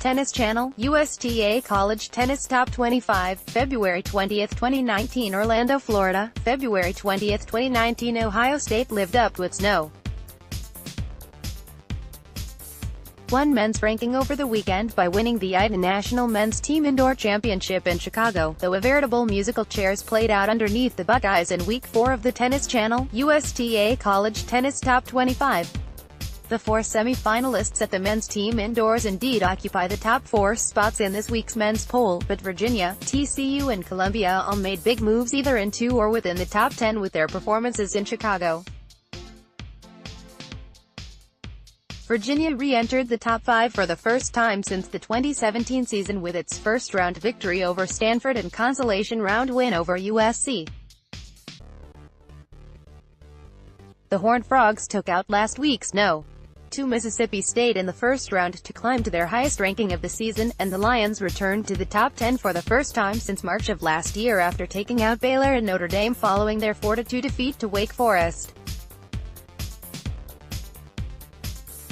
Tennis Channel, USTA College Tennis Top 25, February 20, 2019 Orlando, Florida, February 20, 2019 Ohio State lived up to its No. 1 men's ranking over the weekend by winning the USTA National Men's Team Indoor Championship in Chicago, though a veritable musical chairs played out underneath the Buckeyes in Week 4 of the Tennis Channel, USTA College Tennis Top 25. The 4 semifinalists at the men's team indoors indeed occupy the top 4 spots in this week's men's poll, but Virginia, TCU and Columbia all made big moves either into or within the top 10 with their performances in Chicago. Virginia re-entered the top 5 for the first time since the 2017 season with its first-round victory over Stanford and consolation round win over USC. The Horned Frogs took out last week's No. 2 Mississippi State in the first round to climb to their highest ranking of the season, and the Lions returned to the top 10 for the first time since March of last year after taking out Baylor and Notre Dame following their 4-2 defeat to Wake Forest.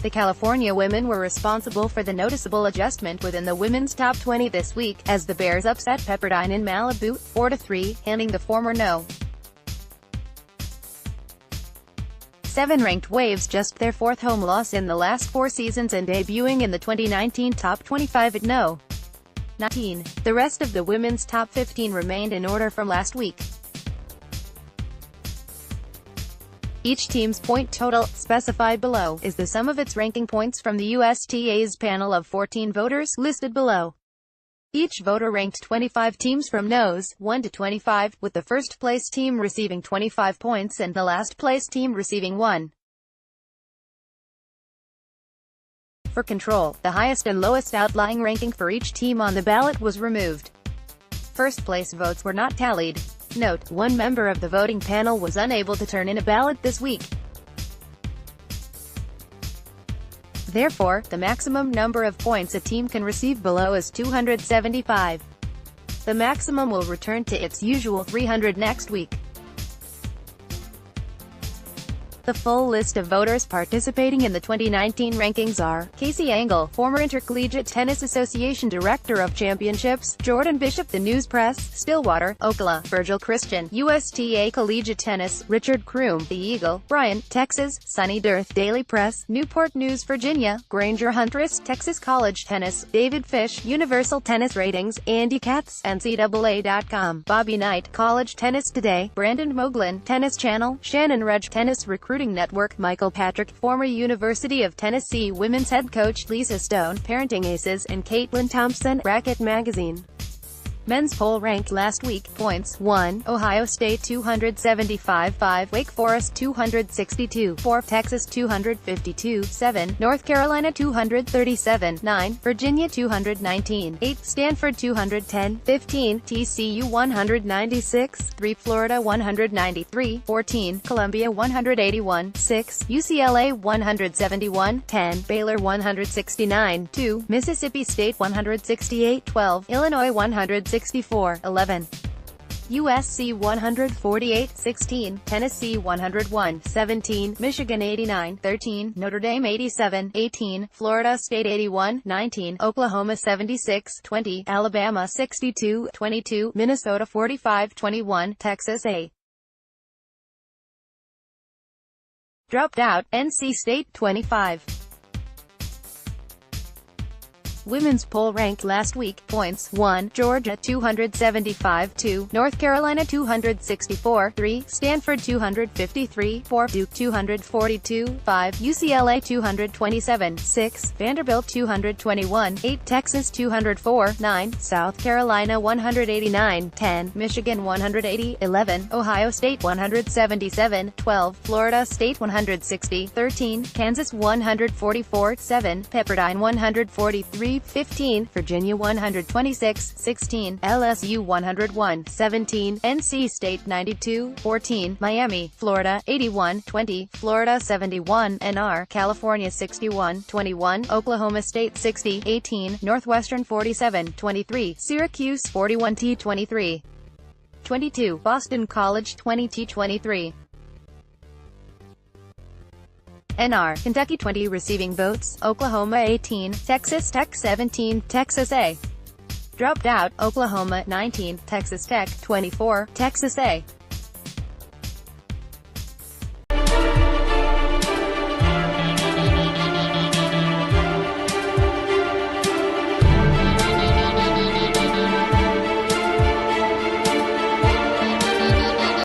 The California women were responsible for the noticeable adjustment within the women's top 20 this week, as the Bears upset Pepperdine in Malibu, 4-3, handing the former No. 7 ranked Waves just their 4th home loss in the last 4 seasons and debuting in the 2019 top 25 at No. 19. The rest of the women's top 15 remained in order from last week. Each team's point total, specified below, is the sum of its ranking points from the USTA's panel of 14 voters, listed below. Each voter ranked 25 teams from No's 1 to 25, with the first-place team receiving 25 points and the last-place team receiving 1. For control, the highest and lowest outlying ranking for each team on the ballot was removed. First-place votes were not tallied. Note: 1 member of the voting panel was unable to turn in a ballot this week. Therefore, the maximum number of points a team can receive below is 275. The maximum will return to its usual 300 next week. The full list of voters participating in the 2019 rankings are: Casey Angle, former Intercollegiate Tennis Association Director of Championships; Jordan Bishop, The News Press, Stillwater, Ocala; Virgil Christian, USTA Collegiate Tennis; Richard Kroom, The Eagle; Bryan, Texas, Sunny Dearth, Daily Press; Newport News, Virginia; Granger Huntress, Texas College Tennis; David Fish, Universal Tennis Ratings; Andy Katz, NCAA.com; Bobby Knight, College Tennis Today; Brandon Moglin, Tennis Channel; Shannon Reg, Tennis Recruiting Network; Michael Patrick, former University of Tennessee women's head coach; Lisa Stone, Parenting Aces; and Caitlin Thompson, Racket Magazine. Men's poll ranked last week. Points: 1. Ohio State 275, 5. Wake Forest 262, 4. Texas 252, 7. North Carolina 237, 9. Virginia 219, 8. Stanford 210, 15. TCU 196, 3. Florida 193, 14. Columbia 181, 6. UCLA 171, 10. Baylor 169, 2. Mississippi State 168, 12. Illinois 164, 11. USC 148, 16. Tennessee 101, 17. Michigan 89, 13. Notre Dame 87, 18. Florida State 81, 19. Oklahoma 76, 20. Alabama 62, 22. Minnesota 45, 21. Texas A. dropped out. NC State 25. Women's poll ranked last week. Points: 1. Georgia 275, 2. North Carolina 264, 3. Stanford 253, 4. Duke 242, 5. UCLA 227, 6. Vanderbilt 221, 8. Texas 204, 9. South Carolina 189, 10. Michigan 180, 11. Ohio State 177, 12. Florida State 160, 13. Kansas 144, 7. Pepperdine 143, 15. Virginia 126, 16. LSU 101, 17. NC State 92, 14. Miami, Florida 81, 20. Florida 71. NR, California 61, 21. Oklahoma State 60, 18. Northwestern 47, 23. Syracuse 41 T 23. 22. Boston College 20 T 23. NR, Kentucky 20 receiving votes, Oklahoma 18, Texas Tech 17, Texas A. Dropped out, Oklahoma 19, Texas Tech 24, Texas A.